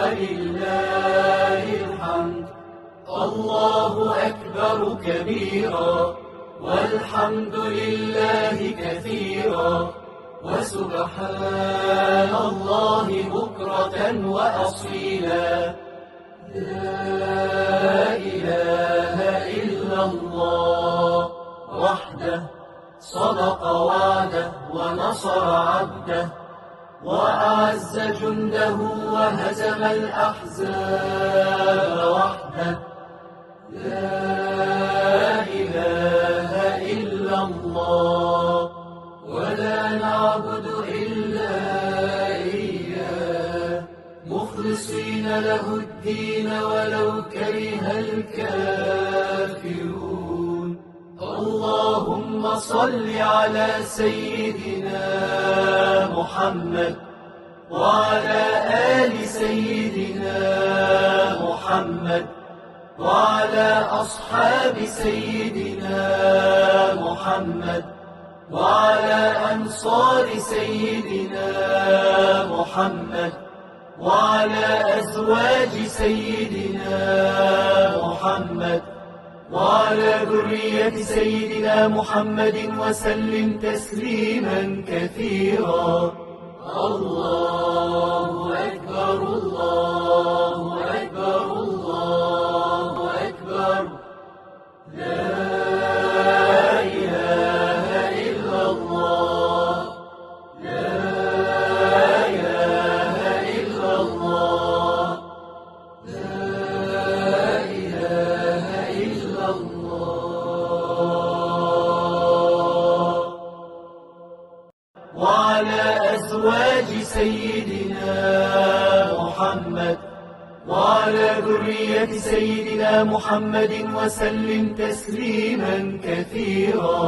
ولله الحمد. الله أكبر كبيرا والحمد لله كثيرا وسبحان الله بكرة وأصيلا. لا إله إلا الله وحده صدق وعده ونصر عبده وأعز جنده وهزم الأحزاب وحده. لا إله إلا الله ولا نعبد إلا إياه مخلصين له الدين ولو كره الكافرون. اللهم صل على سيدنا محمد وعلى آل سيدنا محمد وعلى أصحاب سيدنا محمد وعلى أنصار سيدنا محمد وعلى أزواج سيدنا محمد وعلى ذرية سيدنا محمد وسلم تسليما كثيرا. الله أكبر الله أكبر الله أكبر. لا إله إلا الله لا إله إلا الله لا إله إلا الله. وعلى أزواج سيدنا محمد وعلى ذرية سيدنا محمد وسلم تسليما كثيرا.